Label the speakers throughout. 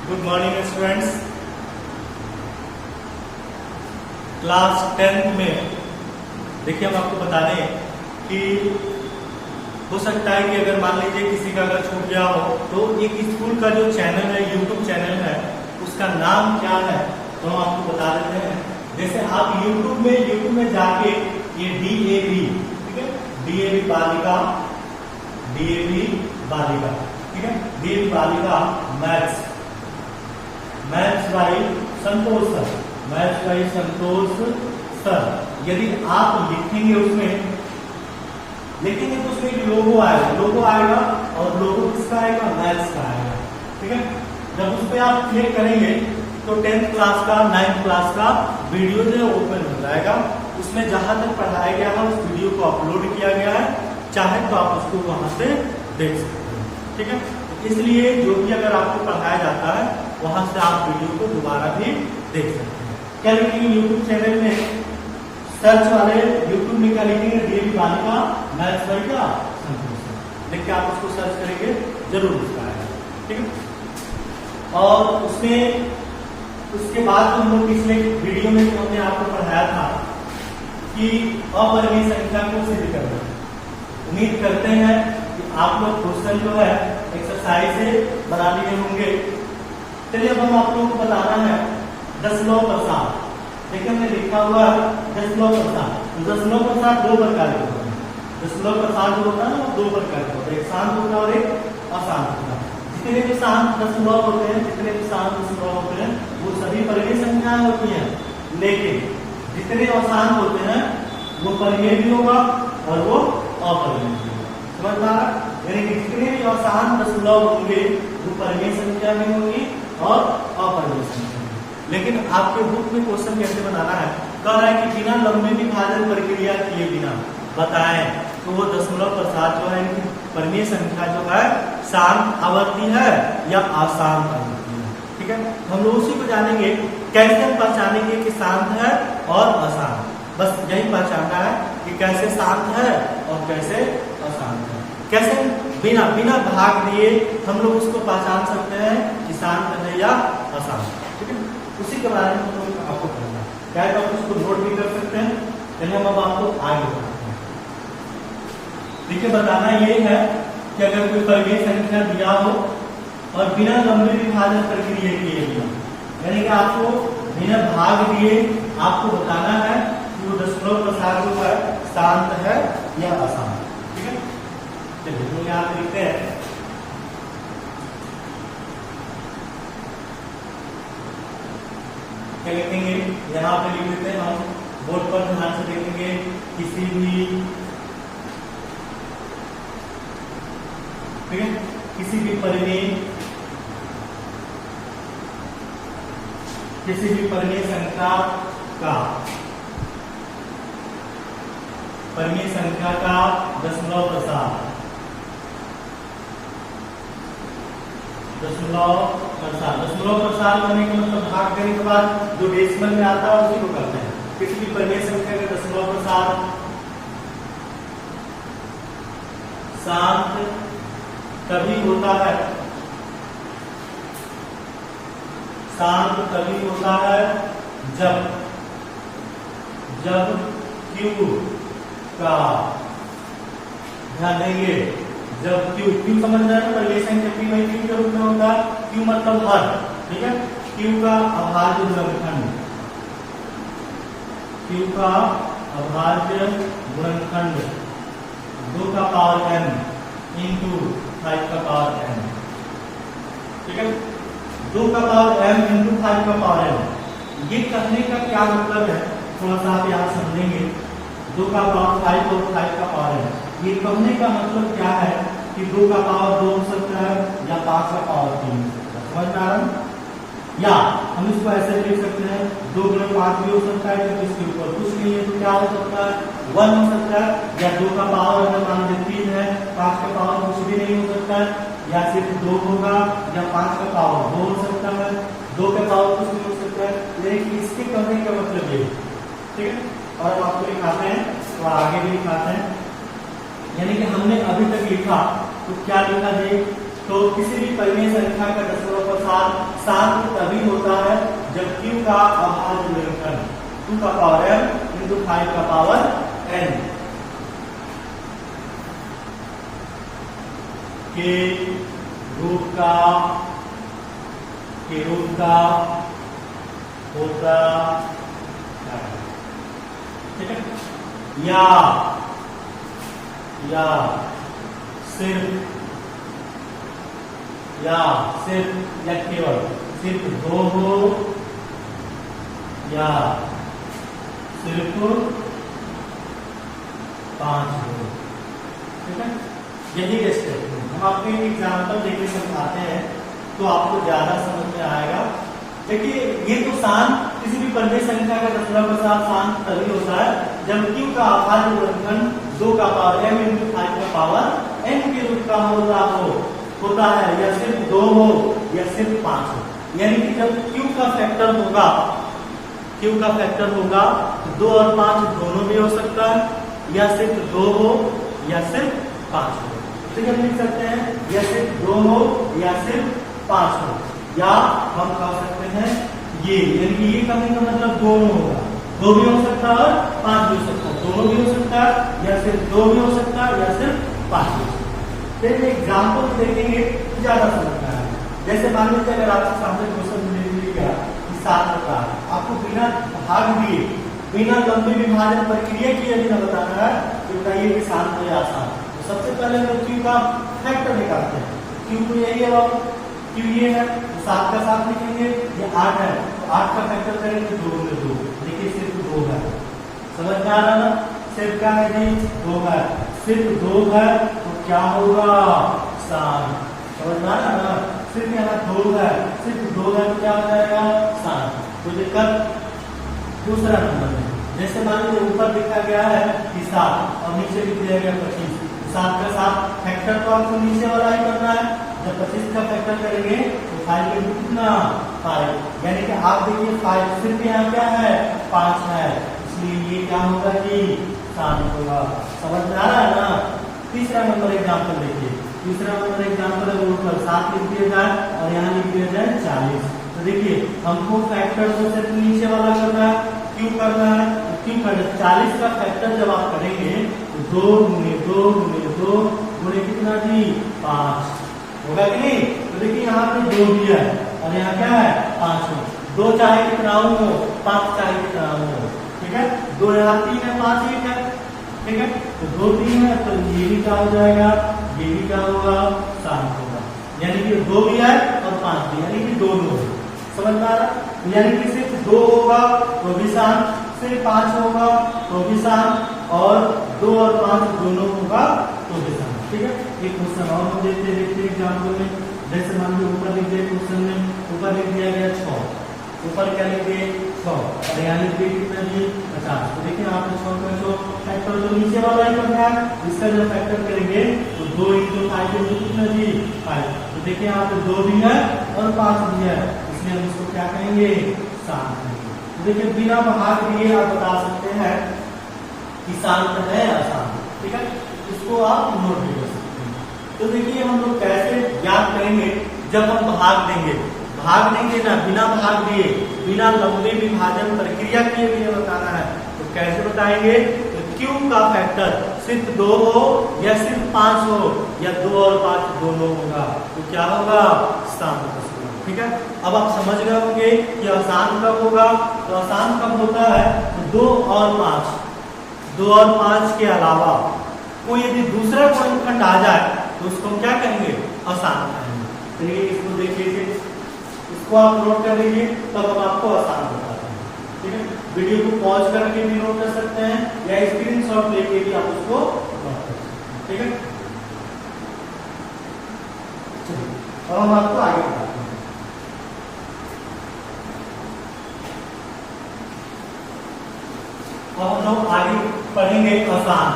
Speaker 1: Good morning students. Class 10th में देखिए हम आपको बता दें कि हो सकता है कि अगर मान लीजिए किसी का अगर छूट गया हो तो एक स्कूल का जो चैनल है, यूट्यूब चैनल है, उसका नाम क्या है तो हम आपको बता देते हैं। जैसे आप यूट्यूब में जाके ये DAV, ठीक है, DAV बालिका, ठीक है, DAV बालिका मैथ्स बाई संतोष सर, यदि आप लिखेंगे तो उसमें एक लोगो आएगा और लोगो किसका आएगा? मैथ्स का आएगा। ठीक है, जब उस पर आप क्लिक करेंगे तो 10th क्लास का 9th क्लास का वीडियो जो है ओपन हो जाएगा। उसमें जहां तक पढ़ाया गया है उस वीडियो को अपलोड किया गया है, चाहे तो आप उसको वहां से देख सकते हैं। ठीक है, इसलिए जो भी अगर आपको पढ़ाया जाता है वहां से आप वीडियो को दोबारा भी देख सकते हैं। क्या लिखेंगे यूट्यूब चैनल में? सर्च वाले यूट्यूब में क्या लिखेंगे? DAV बालिका मैथ्स बाई का संतोष लिख के आप उसको सर्च करेंगे, जरूर उसका आएगा। ठीक है, और उसके बाद हम लोग पिछले वीडियो में जो हमने आपको पढ़ाया था कि अपरिमेय संख्या को सिद्ध करना। उम्मीद करते हैं कि आप लोग क्वेश्चन जो है एक्सरसाइज से बना लिए होंगे। चलिए अब हम आप लोगों को बताना है दशमलव प्रसाद। देखिए हमने लिखा हुआ है दशमलव प्रसाद। तो दशमलव प्रसाद दो प्रकार के होते हैं। दशमलव प्रसाद जो होता है ना वो दो प्रकार के होते हैं, एक शांत होता है और एक अशांत होता है। जितने भी शांत दशमलव होते हैं, जितने भी शांत दशमलव होते हैं वो सभी परिमेय संख्याएं होती हैं, लेकिन जितने अशांत होते हैं वो परिमेय भी होगा और वो अपरिमेय भी होगा। समझ पा रहा? यानी कि जितने भी अशांत दशमलव होंगे वो परिमेय संख्या भी होगी और अपरिमेय संख्या। लेकिन आपके बुक में क्वेश्चन कैसे बनाना है? कह रहा है कि बिना लंबे विभाजन प्रक्रिया किए बिना बताएं तो वो दशमलव प्रसाद जो है परिमेय संख्या जो है शांत आवर्ती है या अशांत आवर्ती है। ठीक है, हम लोग उसी को जानेंगे कैसे हम पहचानेंगे कि शांत है और अशांत। बस यही पहचानना है कि कैसे शांत है और कैसे अशांत है। कैसे बिना भाग दिए हम लोग उसको पहचान सकते हैं कि शांत है या अशांत। ठीक है, उसी के बारे में हम लोग आपको पढ़ना है। क्या तो आप उसको नोट भी कर सकते हैं। चलिए हम अब आपको आगे बताते हैं। देखिए बताना ये है कि अगर कोई परिमेय संख्या दिया हो और बिना लंबे विभाजन प्रक्रिया किए बिना, यानी कि आपको बिना भाग दिए आपको बताना है कि वो दशमलव प्रसाद जो है शांत है या अशांत। ठीक है, चलिए तो यहाँ पे लिखते हैं क्या लिखेंगे? यहाँ पे लिख देते हैं हम, बोर्ड पर ध्यान से देखेंगे। किसी भी परिमेय संख्या का दशमलव प्रसाद करने का मतलब भाग करने के बाद जो डेसिमल में आता है उसी को करते हैं। किसी भी परिमेय संख्या का दशमलव प्रसाद शांत तभी होता है जब Q का, ध्यान देंगे, जब Q समझ रहे हैं परिमेय संख्या P बाई Q के रूप में होता है। Q मतलब हर, ठीक है, Q का अभाज्य गुणनखंड 2 का पावर n इंटू 5 का पावर n। ठीक है, 2 का पावर m इंटू 5 का पावर n। ये कहने का क्या मतलब है थोड़ा सा आप यहाँ समझेंगे। 2 का पावर 5 और 5 का पावर n, ये कहने का मतलब क्या है कि 2 का पावर 2 हो सकता है या 5 का पावर 3 हो सकता है। समझ पा रहे हैं? या हम इसको ऐसे लिख सकते हैं 2 गुना 5 भी हो सकता है, तो इसके ऊपर कुछ नहीं है तो क्या हो सकता है? 1 हो सकता है। या 2 का पावर अगर मान लीजिए 3 है, 5 का पावर कुछ भी नहीं हो सकता है, या सिर्फ 2 होगा, या 5 का पावर 2 हो सकता है, 2 का पावर कुछ नहीं हो सकता है। लेकिन इसके कहने का मतलब ये, ठीक है। और हम आपको लिखाते हैं तो आगे भी लिखाते हैं, यानी कि हमने अभी तक लिखा तो क्या लिखा जी? तो किसी भी परिमेय संख्या का दशमलव प्रसाद शांत तभी होता है जब Q का अभाज्य गुणनखंड 2 का पावर m इंटू 5 का पावर n के रूप का होता है, ठीक है। या सिर्फ या केवल सिर्फ 2 हो या सिर्फ 5 हो, ठीक है। यही स्टेटमेंट हम आपको एक एग्जाम्पल देके समझाते हैं तो आपको ज्यादा समझ में आएगा। देखिए ये तो शांत किसी भी परिमेय संख्या का दशमलव के साथ शांत तभी होता है जब Q का अभाज्य गुणनखंड 2 का पावर m इंटू 5 का पावर n के रूप का होता है, या सिर्फ 2 हो या सिर्फ 5 हो। यानी कि जब Q का फैक्टर होगा तो 2 और 5 दोनों भी हो सकता है, या सिर्फ 2 हो या सिर्फ 5 हो। तो हम लिख सकते हैं या सिर्फ 2 हो या सिर्फ 5 हो, या हम कह सकते हैं ये, यानी कि ये करने का मतलब दोनों होगा, 2 भी हो सकता है और 5 भी हो सकता है, दोनों भी हो सकता है, या सिर्फ 2 भी हो सकता है या सिर्फ 5 भी हो सकता है। फिर एग्जाम्पल देखेंगे तो ज्यादा समझ में आएगा। जैसे मान लीजिए अगर आपके सामने क्वेश्चन मिल गया कि 7 प्रकार, आपको बिना भाग दिए बिना लंबी विभाजन प्रक्रिया की यदि न बताना है तो बताइए कि शांत है या आसान। तो सबसे पहले हम Q का फैक्टर निकालते हैं। Q तो यही है, Q ये है तो 7 का 7 लिखेंगे, ये 8 है तो 8 का फैक्टर करेंगे 2 में 2, देखिए सिर्फ 2 है, समझ में आ रहा ना। सिर्फ क्या है जी 2 है, सिर्फ 2 है तो क्या होगा शांत, समझ में आ रहा ना। सिर्फ यहाँ 2 है, सिर्फ 2 है तो क्या हो जाएगा शांत। तो दिक्कत दूसरा नंबर में, जैसे मान लीजिए ऊपर लिखा गया है कि 7 और नीचे लिख दिया गया 25, 7 का 7 फैक्टर तो आपको नीचे वाला ही करना है। जब 25 का फैक्टर करेंगे तो 5 इंटू कितना 5, यानी कि आप देखिए 5 सिर्फ यहाँ क्या है 5 है, इसलिए ये क्या होगा कि शांत होगा, समझ में आ रहा है ना। तीसरा नंबर एग्जाम्पल देखिए, तीसरा नंबर एग्जाम्पल है ऊपर 7 लिख दिया जाए और यहाँ लिख दिया जाए 40। तो देखिए हमको फैक्टर तो सिर्फ नीचे वाला करना है, क्यों करना है, क्यों करना है 40 का फैक्टर जब आप करेंगे तो 2 गुणे 2 गुणे 2 गुणे कितना जी 5 होगा कि नहीं। तो देखिए यहाँ पे 2 दिया है और यहाँ क्या है 5 हो, 2 चाहे कितना हो 5 चाहे कितना हो, ठीक है। 2 यहाँ 3 है 5 1 है, ठीक है। तो 2 3 है तो ये भी क्या हो जाएगा, ये भी क्या होगा शांत होगा, यानी कि 2 भी है और 5 भी, यानी कि दोनों हो, समझ में आ रहा। यानी कि सिर्फ 2 होगा तो भी शांत, सिर्फ 5 होगा तो भी शांत, और 2 और 5 दोनों होगा तो भी शांत, ठीक है। एक क्वेश्चन और हम देखते एग्जाम्पल में, जैसे मान लो ऊपर लिख दिया क्वेश्चन में, ऊपर लिख दिया गया 6, ऊपर क्या लिख दिए 6 और यहाँ लिख दिए कितना जी 50। तो देखिए आपने 6 का 6 फैक्टर तो नीचे वाला ही करना है, इसका जब फैक्टर करेंगे तो 2 इंटू 5 इंटू कितना जी 5। तो देखिए यहाँ पे 2 भी है और 5 भी है, इसलिए हम इसको क्या कहेंगे शांत कहेंगे। तो देखिए बिना भाग दिए आप बता सकते हैं कि शांत है या अशांत, ठीक है। इसको आप नोट भी कर सकते हैं। तो देखिए हम लोग कैसे ज्ञात करेंगे, जब हम भाग देंगे, भाग नहीं देना बिना भाग दिए, बिना लंबी विभाजन प्रक्रिया के लिए बताना है तो कैसे बताएंगे। तो Q का फैक्टर सिर्फ 2 हो या सिर्फ 5 हो या 2 और 5 दोनों होगा तो क्या होगा शांत, ठीक है। अब आप समझ गए होंगे कि अशांत कब होगा। तो अशांत कब होता है तो 2 और 5 के अलावा कोई यदि दूसरा गुणनखंड आ जाए तो उसको क्या कहेंगे अशांत कहेंगे। तो ये इसको देखिए, इसको आप नोट कर लीजिए, तब हम आपको अशांत बताते हैं, ठीक है। वीडियो को पॉज करके भी नोट कर सकते हैं या स्क्रीनशॉट लेके भी आप उसको नोट कर सकते हैं, ठीक है। चलिए अब हम आपको आगे बताते हैं। अब हम लोग आगे पढ़ेंगे अशांत।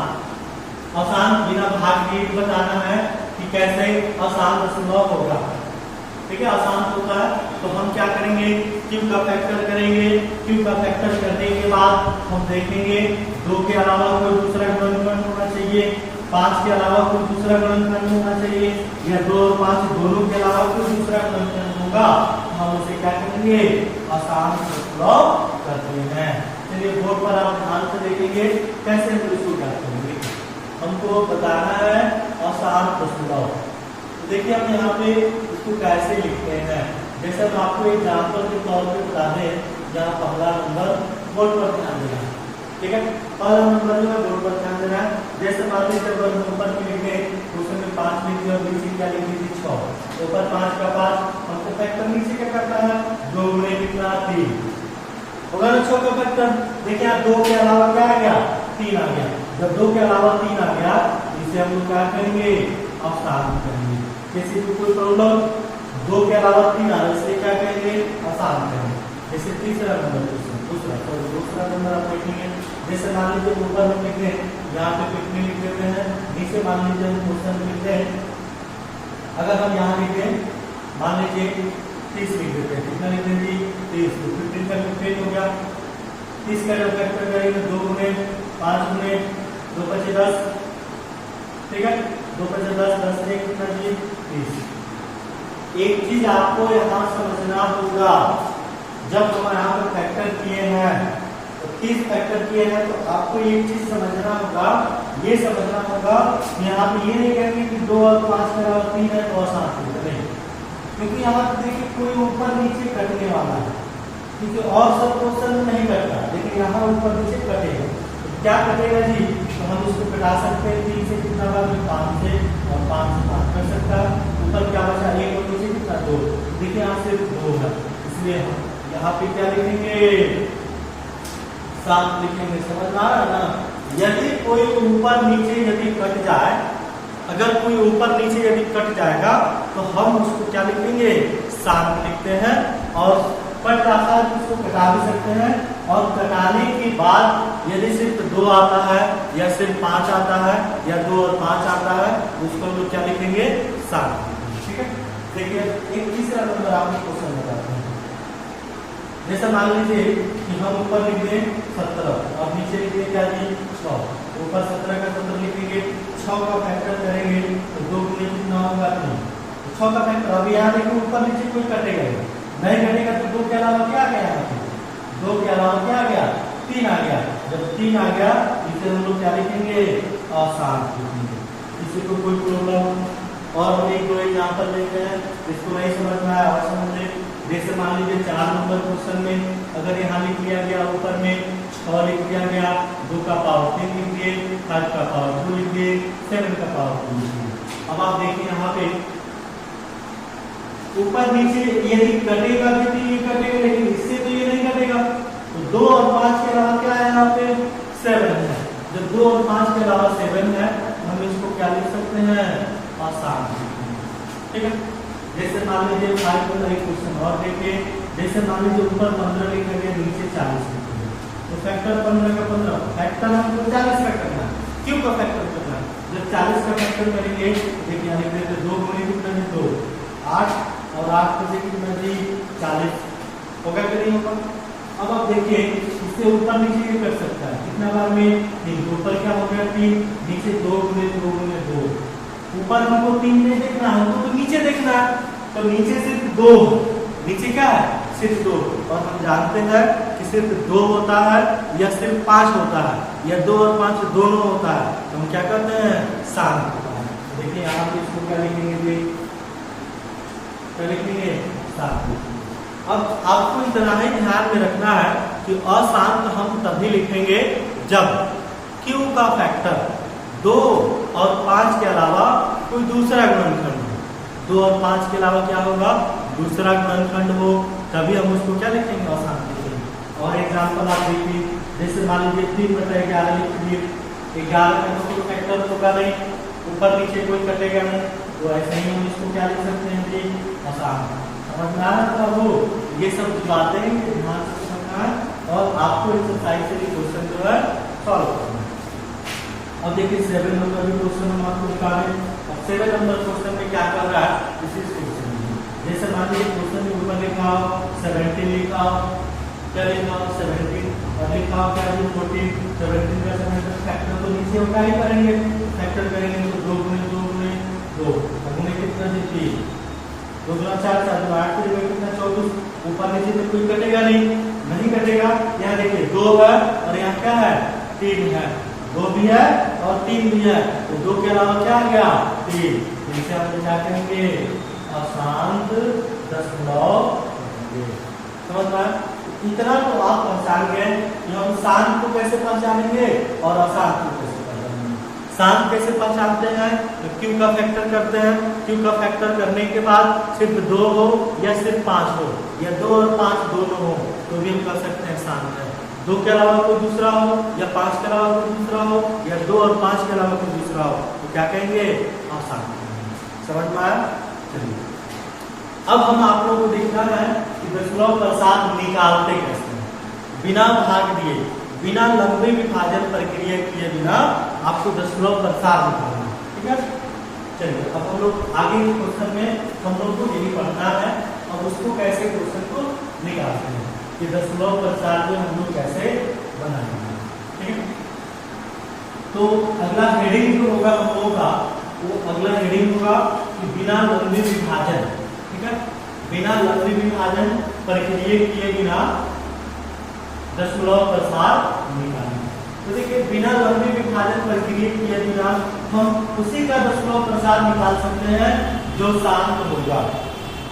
Speaker 1: अशांत बिना भाग दिए बताना है कि कैसे अशांत दशमलव होगा, ठीक है। अशांत होता है तो हम क्या करेंगे Q का फैक्टर करेंगे, Q का फैक्टर करने के बाद हम देखेंगे 2 के अलावा कोई दूसरा गुणनखंड होना चाहिए, 5 के अलावा कोई दूसरा गुणनखंड होना चाहिए, या 2 और 5 दोनों के अलावा कोई दूसरा गुणनखंड होगा हम उसे क्या करेंगे, आसान से सॉल्व करते हैं। चलिए बोर्ड पर आप ध्यान से देखेंगे कैसे हम इसको क्या करेंगे। हमको बताना है आसान प्रश्न। देखिए हम यहाँ पे इसको कैसे लिखते हैं, जैसे हम आपको एग्जाम्पल के तौर पे बता दें। जहाँ पहला नंबर बोर्ड पर ध्यान देना, ठीक है। पहला नंबर जो है बोर्ड पर ध्यान देना है। जैसे मान लीजिए अगर नंबर में लिखे उसमें 5 लिख दिया और नीचे क्या लिख दी 6, ऊपर 5 का 5, हमको फैक्टर नीचे क्या करता है 2 गुणे कितना 3 होगा ना 6 का फैक्टर। देखिए आप 2 के अलावा क्या आ गया 3 आ गया। जब 2 के अलावा 3 आ गया इसे हम लोग क्या करेंगे आसान करेंगे। किसी को कोई प्रॉब्लम 2 के अलावा 3 आ रहा है इसलिए क्या करेंगे आसान करेंगे। जैसे तीसरा नंबर दूसरा नंबर आप लिखेंगे। जैसे मान लीजिए ऊपर हम लिख रहे हैं यहाँ पे कितने लिख देते हैं, नीचे मान लीजिए हम क्वेश्चन लिखते हैं। अगर हम यहाँ लिख दें मान लीजिए 30 लिख देते हैं, कितना लिख देंगे 30, तो 15 का 15 हो गया। 30 का जब फैक्टर करेंगे 2 गुणे 5 गुणे 2 5 10, ठीक है 2 5 10 10 से कितना जी 30। एक चीज आपको यहाँ समझना होगा, जब हम यहाँ पर फैक्टर किए हैं तो 30 फैक्टर किए हैं तो आपको एक चीज समझना होगा, ये समझना होगा यहाँ पे ये नहीं कहेंगे कि 2 और 5 के अलावा 3 है तो आसान नहीं, क्योंकि यहाँ पे देखिए कोई ऊपर नीचे कटने वाला है, क्योंकि और सब क्वेश्चन में नहीं कटता लेकिन यहाँ ऊपर नीचे कटेगा। तो क्या कटेगा जी, तो हम इसको कटा सकते हैं 3 से कितना बार 5 से, और 5 से 5 कर सकता है। ऊपर क्या बचा 1 और नीचे कितना 2, देखिए यहाँ सिर्फ 2 है, इसलिए हम यहाँ पे क्या लिखेंगे 7 लिखेंगे। समझ आ रहा है ना। यदि कोई ऊपर नीचे यदि कट जाए, अगर कोई ऊपर नीचे यदि कट जाएगा तो हम उसको क्या लिखेंगे 7 लिखते हैं। और कट रहा है उसको कटा भी सकते हैं, और कटाने के बाद यदि सिर्फ 2 आता है या सिर्फ 5 आता है या 2 और 5 आता है उसको हम लोग क्या लिखेंगे 7, ठीक है। देखिए एक तीसरा नंबर आपको क्वेश्चन बताते हैं। जैसा मान लीजिए कि हम ऊपर लिख दें 17 और नीचे लिख दें क्या जी 6, ऊपर 17 का 17 लिखेंगे, 6 का फैक्टर करेंगे तो 2 गुणे कितना होगा 3, तो 6 का फैक्टर। अभी यहाँ देखिए ऊपर नीचे कोई कटेगा नहीं कटेगा तो 2 के अलावा क्या आ गया यहाँ पे 2 के अलावा क्या आ गया 3 आ गया। जब 3 आ गया इसे हम लोग क्या लिखेंगे आसान लिखेंगे। किसी को कोई प्रॉब्लम। और हम एक दो एग्जाम्पल लेते हैं, इसको नहीं समझ में आया और समझ। जैसे मान लीजिए 4 नंबर क्वेश्चन में अगर यहाँ लिख लिया गया ऊपर में 6 लिख दिया गया, 2 का पावर 3 लिख दिए, 5 का पावर 2 लिख दिए, 7 का पावर 2 लिख दिए। अब आप देखिए यहाँ पे ऊपर नीचे यदि कटेगा भी तो ये कटेगा, लेकिन इससे तो ये नहीं कटेगा। तो 2 और 5 के अलावा क्या है यहाँ पे 7 है। जब 2 और 5 के अलावा 7 है हम इसको क्या लिख सकते हैं आसान, ठीक है। जैसे मान लीजिए 5 का एक क्वेश्चन और देखिए। जैसे मान लीजिए ऊपर 15 लिखा गया, नीचे 40 लिखा गया, तो फैक्टर 15 का 15 फैक्टर हमको 40 का करना है। क्यों का फैक्टर करना है? जब 40 का फैक्टर करेंगे देखिए यहाँ लिख देते 2 गुणे कितना है 2 8 और 8 बजे कितना जी 40 होगा कि नहीं होगा। अब आप देखिए इससे ऊपर नीचे ये कर सकता है कितना बार में 3, ऊपर क्या हो गया 3, नीचे 2 गुणे 2 गुणे 2। ऊपर हमको 3 नहीं देखना, हमको तो नीचे देखना है, तो नीचे सिर्फ 2, नीचे क्या है सिर्फ 2। और हम जानते हैं कि सिर्फ 2 होता है या सिर्फ 5 होता है या 2 और 5 दोनों होता है, तो हम क्या करते हैं शांत होता है। देखिए यहाँ पे इसको क्या लिखेंगे, क्या लिखेंगे शांत। अब आपको इतना ही ध्यान में रखना है कि अशांत हम तभी लिखेंगे जब Q का फैक्टर 2 और 5 के अलावा कोई दूसरा गुणनखंड हो। 2 और 5 के अलावा क्या होगा दूसरा गुणनखंड हो, तभी हम उसको क्या लिखेंगे अशांत लिखेंगे। और एग्जांपल आप देखिए, जैसे मान लीजिए 3/11 लिख दिए, 11 का कोई फैक्टर होगा नहीं, ऊपर नीचे कोई कटेगा नहीं, तो ऐसे ही हम इसको क्या लिख सकते हैं जी आसान। समझ में आ रहा है वो ये सब बातें ध्यान से समझना है और आपको एक्सरसाइज से भी क्वेश्चन जो है सॉल्व करना है। अब देखिए 7 नंबर भी क्वेश्चन हम आपको बता रहे हैं। अब 7 नंबर क्वेश्चन में क्या कर रहा है, दिस इज क्वेश्चन। जैसे मान लीजिए क्वेश्चन में ऊपर लिखा हो 17 लिखा हो, क्या लिखा हो 17 और लिखा हो क्या 14, 17 का 7 फैक्टर तो नीचे होगा ही करेंगे, फैक्टर करेंगे तो 2 गुणे 2 गुणे 2 गुणे कितना जी 3, 2 गुना 4 4 8 कितना 24 मान लीजिए तो कोई कटेगा नहीं कटेगा। यहाँ देखिए 2 है और यहाँ क्या है 3 है, 2 भी है और 3 भी है, तो 2 के अलावा क्या आ गया 3। इसे हम क्या कहेंगे अशांत दशमलव कहेंगे। समझ में आया? इतना तो आप पहचान गए कि हम शांत को कैसे पहचानेंगे और अशांत को कैसे पहचानेंगे। शांत कैसे पहचानते हैं तो क्यू का फैक्टर करते हैं, क्यू का फैक्टर करने के बाद सिर्फ 2 हो या सिर्फ 5 हो या 2 और 5 दोनों हो तो भी हम कर सकते हैं शांत है। 2 के अलावा कोई दूसरा हो या 5 के अलावा कोई दूसरा हो या 2 और 5 के अलावा कोई दूसरा हो तो क्या कहेंगे अशांत। समझ में आया? चलिए अब हम आप लोगों को देखना है कि दशमलव प्रसाद निकालते कैसे हैं बिना भाग दिए, बिना लंबे विभाजन प्रक्रिया किए बिना आपको दशमलव प्रसाद निकालना है। ठीक है, चलिए अब हम लोग आगे के क्वेश्चन में हम लोग को यही पढ़ना है और उसको कैसे क्वेश्चन को निकालते हैं कि दशमलव प्रसाद में हम लोग कैसे बनाएंगे। ठीक है, तो अगला हेडिंग जो होगा हम लोगों का वो अगला हेडिंग होगा कि बिना लंबे विभाजन। ठीक है, बिना लंबे विभाजन प्रक्रिया किए बिना दशमलव प्रसाद निकालना। तो देखिए बिना लंबे विभाजन प्रक्रिया किए बिना हम उसी का दशमलव प्रसाद निकाल सकते हैं जो शांत होगा।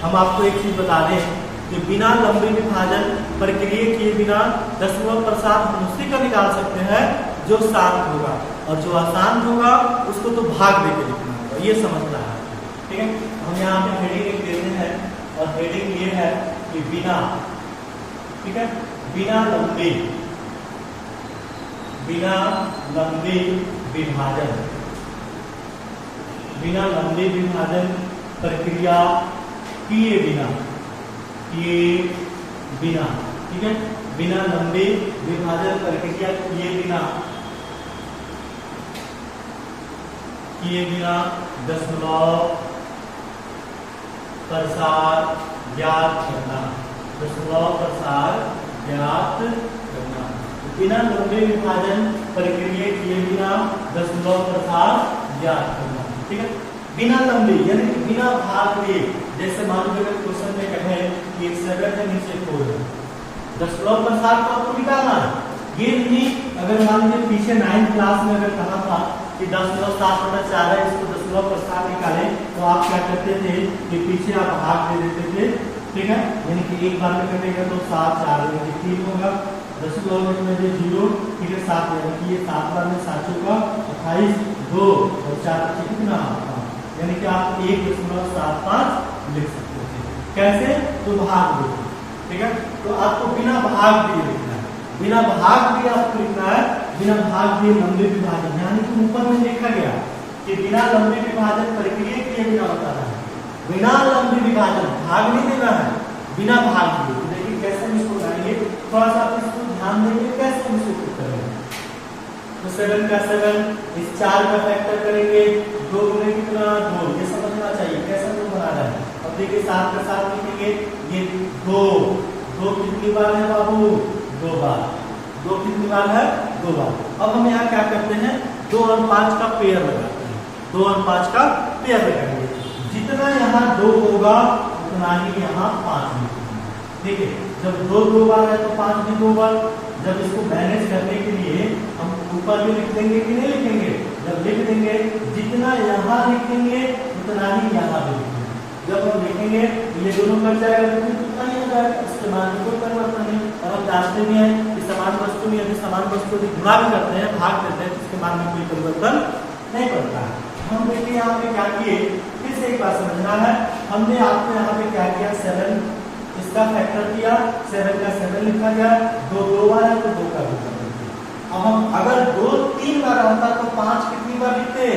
Speaker 1: हम आपको एक चीज बता दें कि बिना लंबे विभाजन प्रक्रिया किए बिना दशमलव प्रसाद हम उसी का निकाल सकते हैं जो शांत होगा और जो अशांत होगा उसको तो भाग देके लिखना होगा, ये समझना है। ठीक है, हम यहाँ पे हेडिंग एक देते हैं और हेडिंग ये है कि बिना, ठीक है, बिना लंबे विभाजन, बिना लंबे विभाजन प्रक्रिया किए बिना, ठीक है, बिना लंबे विभाजन प्रक्रिया किए बिना दशमलव प्रसाद ज्ञात करना, दशमलव प्रसाद ज्ञात करना। बिना लंबे विभाजन प्रक्रिया किए बिना दशमलव प्रसाद ज्ञात करना। ठीक है, बिना लंबे यानी कि बिना भाग दिए, जैसे मान लो अगर क्वेश्चन में कहे कि 7 है नीचे 4 है, दशमलव प्रसाद को आपको निकालना है। ये नहीं अगर मान लीजिए पीछे 9th क्लास में अगर कहा था कि 10.7/4 है इसको दशमलव प्रसाद निकालें तो आप क्या करते थे कि पीछे आप भाग दे देते थे। ठीक है, यानी कि एक बार में कटेगा तो 7 4 में 3 होगा, दशमलव में 0, ठीक है 7 यानी कि ये 7 बार में 7 होगा 28, 2 और 4 कितना, यानी कि आप 1.75 लिख सकते थे। कैसे? तो भाग दो। ठीक है, तो आपको बिना भाग दिए लिखना है, बिना भाग दिए आपको लिखना है, बिना भाग दिए लंबे विभाजन, यानी कि ऊपर में देखा गया कि बिना लंबे विभाजन प्रक्रिया किए बिना बताना है, बिना लंबे विभाजन, भाग नहीं देना है, बिना भाग दिए। तो देखिए कैसे हम इसको करेंगे, थोड़ा सा आप इसको ध्यान देंगे कैसे हम इसको करेंगे। तो 7 का 7, इस 4 का फैक्टर करेंगे, 2 गुने कितना 2, ये समझना चाहिए कैसे हम बना रहे हैं। अब देखिए 7 का 7 लिखेंगे, ये 2 कितनी बार है बाबू 2 बार, 2 कितनी बार है 2 बार। अब हम यहाँ क्या करते हैं 2 और 5 का पेयर लगाते हैं, 2 और 5 का पेयर लगाएंगे, जितना यहाँ 2 होगा उतना ही यहाँ 5 लिखेंगे। ठीक है, जब 2 बार है तो 5 भी 2 बार। जब इसको मैनेज करने के लिए हम ऊपर भी लिख देंगे कि नहीं लिखेंगे, जब लिख देंगे जितना यहाँ लिखेंगे उतना ही यहाँ भी लिखेंगे। जब हम लिखेंगे तो ये दोनों कट जाएगा तो कितना ही होगा, इसके मान में कोई परिवर्तन नहीं। और हम जानते भी हैं कि समान वस्तु में यदि समान वस्तु को गुणा भी करते हैं, भाग देते हैं, तो इसके मान में कोई परिवर्तन नहीं पड़ता है। हम देखिए यहाँ पे क्या किए, फिर से एक बार समझना है, हमने आपको यहाँ पे क्या किया 7 इसका फैक्टर किया, 7 का 7 लिखा गया, 2 बार है तो 2 का 2 कर दिया। अब हम अगर 2 3 बार होता तो 5 कितनी बार लिखते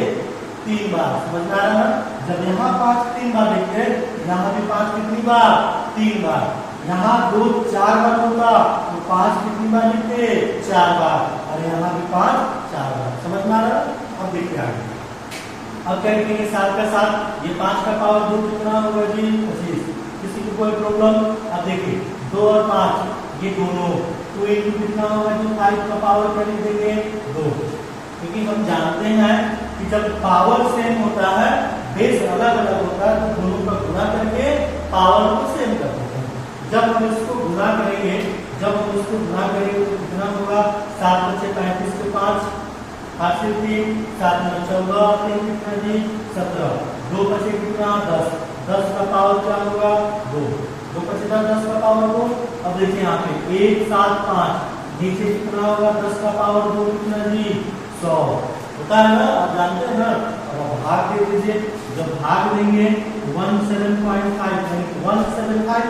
Speaker 1: 3 बार, समझ में आ रहा है। जब यहाँ 5 3 बार लिखते, यहाँ भी 5 कितनी बार 3 बार, यहाँ 2 4 बार होता तो 5 कितनी बार लिखते 4 बार, और यहाँ भी 5 4 बार, समझ में आ रहा है। अब देखिए आगे, अब क्या लिखेंगे 7 का 7, ये 5 का पावर 2 कितना होगा जी 25, किसी को कोई प्रॉब्लम। अब देखिए 2 और 5 ये दोनों 2 into कितना होगा जो 5 का पावर क्या लिख देंगे 2, क्योंकि हम जानते हैं कि जब पावर सेम होता है बेस अलग अलग होता है तो दोनों का गुणा करके पावर को सेम कर देते हैं। जब हम इसको गुणा करेंगे तो कितना होगा 7 बचे 35 के 5 8 से 3 7 में 14 3 कितना जी 17 2 बचे कितना 10 10 का पावर क्या होगा 2 2 बचे 10 का पावर 2। अब देखिए यहाँ पे 1 7 5 नीचे कितना होगा 10 का पावर 2 कितना जी 100 होता है ना, आप जानते हैं ना। अब आप भाग दे दीजिए, जब भाग देंगे 175 175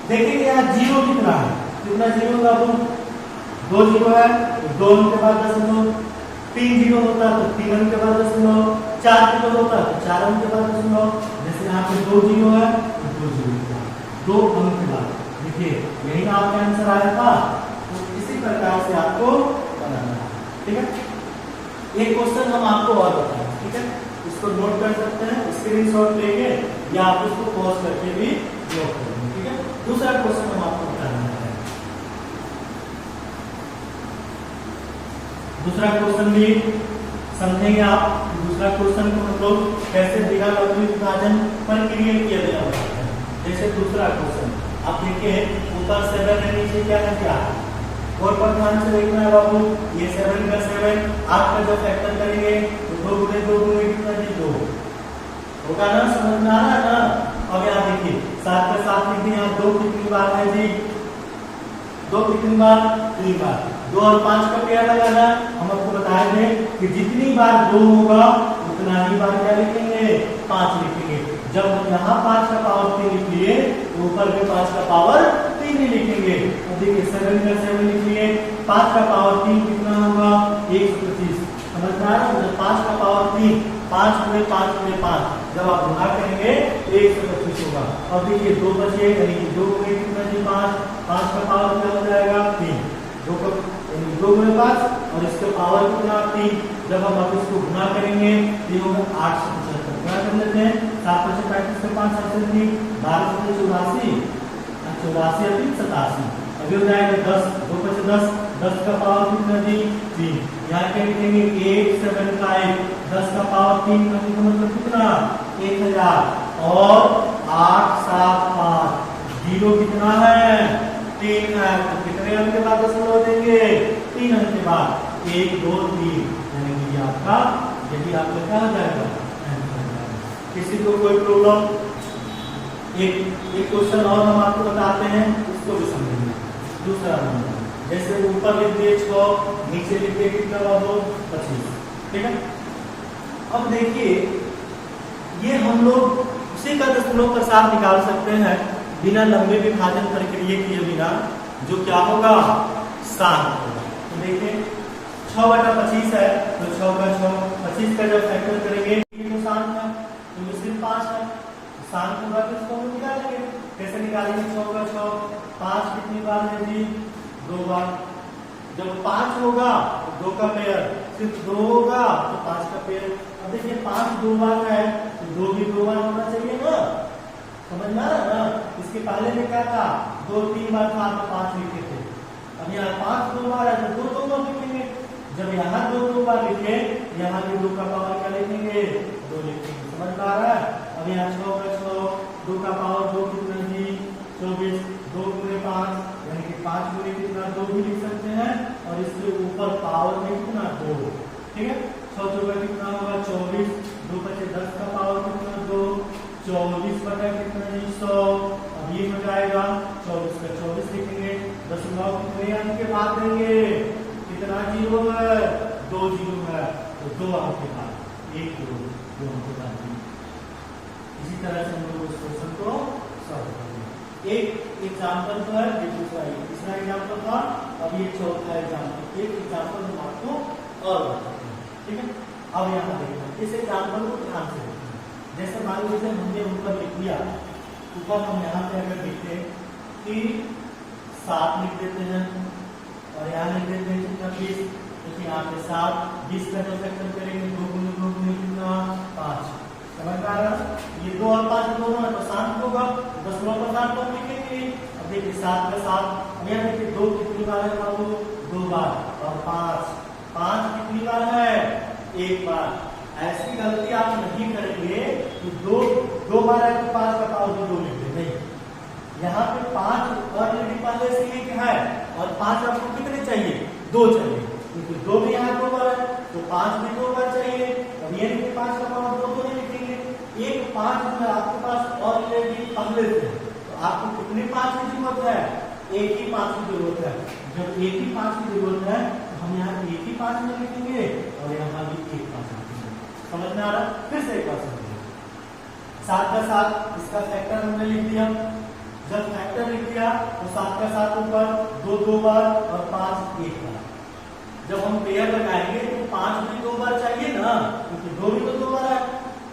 Speaker 1: देखेंगे यहाँ जीरो कितना है, कितना जीरो होगा 2 जीरो है, 2 के बाद 10 3 जीरो होता है तो 3 के बाद 10 4 जीरो होता है तो 4 के बाद 10। जैसे यहाँ पे 2 जीरो है तो 2 जीरो 2 अंक के बाद देखिए यही ना आपका आंसर आया था। तो इसी प्रकार से आपको बनाना है, ठीक है। एक क्वेश्चन हम आपको और बताएंगे, ठीक है, इसको नोट कर सकते हैं, स्क्रीनशॉट लेंगे या आप इसको पॉज करके भी नोट करेंगे, ठीक है। दूसरा क्वेश्चन हम आपको बताना है, दूसरा क्वेश्चन भी समझेंगे आप। दूसरा क्वेश्चन को हम लोग कैसे बिना लघु विभाजन पर क्रिएट किया गया है। जैसे दूसरा क्वेश्चन आप देखिए ऊपर 7 है नीचे क्या है क्या, और पर ध्यान से देखना है बाबू, ये 7 का 7 आपका जो फैक्टर करेंगे तो 2 गुणे 2 गुणे कितना जी 2 होगा ना, समझ में आ रहा है ना। अब यहाँ देखिए 7 का 7 लिख दिया, 2 कितनी बार है जी 2 कितनी बार 3 बार, 2 और 5 का पेयर लगाना। हम आपको बताए थे कि जितनी बार 2 होगा उतना ही बार क्या लिखेंगे 5 लिखेंगे। जब हम यहाँ 5 का पावर 3 लिख लिए तो ऊपर में 5 का पावर 3 ही लिखेंगे। अब देखिए 7 का 7 लिख लिए, 5 का पावर 3 कितना होगा 125, समझ में आ रहा है। 5 का पावर 3 5 गुणे 5 गुणे 5 जब आप गुणा करेंगे तो 125 होगा। अब देखिए 2 बचे यानी कि 2 गुणे कितना जी 5, 5 का पावर क्या हो जाएगा 3, 2 गुणे 5 और इसका पावर कितना 3। जब हम अब इसको गुणा करेंगे तो ये होगा 8 से 75, गुणा कर लेते हैं 7 से 35 से 5 7 से 3 12 से 84 84 और 87 अभी हो जाएगा 10, 2 बचे 10, 10 का पावर कितना जी 3। यहाँ क्या लिखेंगे 175, 10 का पावर 3 का मतलब कितना 1000 और 875 जीरो कितना है 3 है, तो कितने अंक के बाद दशमलव देंगे 3 अंक के बाद 1 2 3 यानी कि आपका यदि आपका क्या हो जाएगा। किसी को कोई प्रॉब्लम, एक क्वेश्चन और हम आपको बताते हैं, उसको भी समझेंगे। दूसरा नंबर जैसे ऊपर लिख दिए 6 नीचे लिख दिए कितना बाबू 25, ठीक है। अब देखिए ये हम लोग उसी का दशमलव प्रसार निकाल सकते हैं बिना लंबे विभाजन प्रक्रिया किए बिना, जो क्या होगा 7 होगा। तो देखिए 6/25 है तो 6 का 6, 25 का जब फैक्टर करेंगे तो 7 है तो सिर्फ 5 है, 7 होगा तो इसको हम निकालेंगे। कैसे निकालेंगे 6 का 6, 5 कितनी बार है जी 2 बार। जब 5 होगा तो 2 का पेयर, सिर्फ 2 होगा तो 5 का पेयर। अब देखिए 5 2 बार है तो 2 भी 2 बार होना चाहिए ना, समझ में आ रहा ना। इसके पहले में क्या था 2 3 बार था तो 5 लिखे थे, अब यहाँ 5 2 बार है तो 2 2 बार लिखेंगे। जब यहाँ 2 2 बार लिखे यहाँ भी 2 का पावर क्या लिखेंगे 2 लिखेंगे, समझ में आ रहा है। अब यहाँ 6 का 6, 2 का पावर 2 कितना जी 24, 2 गुणे 5 यानी कि 5 गुणे कितना 2 भी लिख सकते हैं और इसके ऊपर पावर में कितना 2, ठीक है। 6 चौका कितना होगा 24, 2 बचे 10 का पावर कितना 2, 24 बटा कितना जी 100। अब ये हो जाएगा 24 का 24 लिखेंगे, दशमलव कितने अंक के बाद देंगे कितना जीरो है 2 जीरो है तो 2 अंक के बाद 1 2 अंक के बाद। इसी तरह से हम लोग इस क्वेश्चन को सॉल्व करेंगे। एक एग्जांपल तो है, दूसरा तीसरा एग्जांपल था, अब ये चौथा एग्जांपल। एक एग्जांपल हम आपको और बताते हैं, ठीक है। अब यहाँ देखना इस एग्जांपल को ध्यान से देखना। जैसे मान लीजिए हमने ऊपर लिख दिया, ऊपर हम यहाँ पे अगर लिखते कि 7 लिख देते हैं और यहाँ लिख देते हैं कितना 20, तो यहाँ पे 7 20 का जब फैक्टर करेंगे 2 गुणे कितना 5, समझ में आ रहा है। ये 2 और 5 दोनों है तो 7 होगा, दशमलव का 7 तो लिखेंगे। अब देखिए 7 का 7, अब यहाँ देखिए 2 कितनी बार है बाबू 2 बार और 5 कितनी बार है 1 बार। ऐसी गलती आप नहीं करेंगे कि 2 बार है तो 5 का पावर 2 लिख दे, नहीं, यहाँ पे 5 ऑलरेडी पहले से एक है और 5 आपको कितने चाहिए, 2 चाहिए, क्योंकि 2 भी यहाँ 2 बार है तो 5 भी 2 बार चाहिए। अब ये 5 का पावर 2 तो नहीं लिखेंगे, एक 5 जो है आपके पास ऑलरेडी पहले से, तो आपको कितने 5 की जरूरत है, एक ही 5 की जरूरत है। जब एक ही 5 की जरूरत है तो हम यहाँ एक ही 5 में लिखेंगे और यहाँ भी एक 5 लिखेंगे। समझ में आ रहा? फिर से एक बार समझिए, 7 का 7 इसका फैक्टर हमने लिख दिया। जब फैक्टर लिख दिया तो 7 का 7 ऊपर 2 2 बार और 5 1 बार। जब हम पेयर लगाएंगे तो 5 भी 2 बार चाहिए ना, क्योंकि 2 भी तो 2 बार है।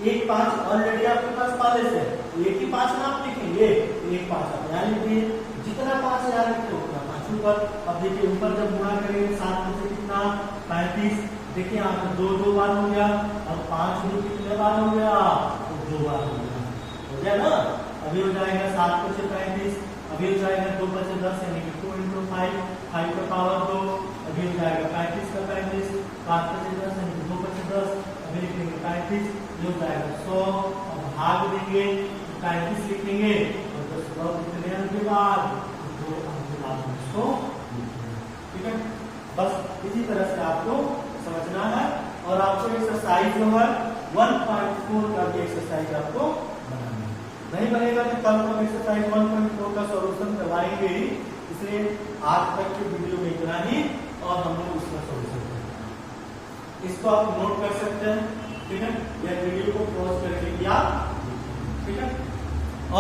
Speaker 1: एक 5 ऑलरेडी आपके पास पहले से, एक ही 5 ना आप लिखेंगे, एक 5 आप यहाँ लिख दिए, जितना 5 यहाँ लिखते हो उतना 5 ऊपर। अब देखिए ऊपर जब गुणा करेंगे 7 में से कितना 35, देखिए यहाँ पे 2 2 बार हो गया और 5 भी कितने बार हो गया, तो 2 बार हो गया ना। अभी हो जाएगा 7 को 35, अभी हो जाएगा 2 बचे 10 यानी कि 2 × 5, 5 का पावर 2, अभी हो जाएगा 35 का 35, 5 बचे 10 यानी कि 2 बचे 10, अभी लिखेंगे 35, ये हो जाएगा 100। अब भाग देंगे 35 लिखेंगे और 10 कितने अंक के बाद 2 अंक के बाद 100, ठीक है। बस इसी तरह से आपको समझना है और आपको एक्सरसाइज जो है 1.4 का भी एक्सरसाइज आपको बनाना है। नहीं बनेगा तो कल हम एक्सरसाइज 1.4 का सॉल्यूशन करवाएंगे ही, इसलिए आज तक के वीडियो में इतना ही और हम लोग उसका सॉल्यूशन करेंगे। इसको आप नोट कर सकते हैं, ठीक है, या वीडियो को पॉज करके भी आप, ठीक है।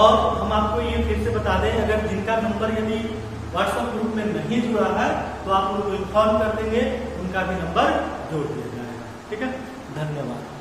Speaker 1: और हम आपको ये फिर से बता दें, अगर जिनका नंबर यदि व्हाट्सएप ग्रुप में नहीं जुड़ा है तो आप उनको इन्फॉर्म कर देंगे, उनका भी नंबर जोड़ दिया जाएगा, ठीक है। धन्यवाद।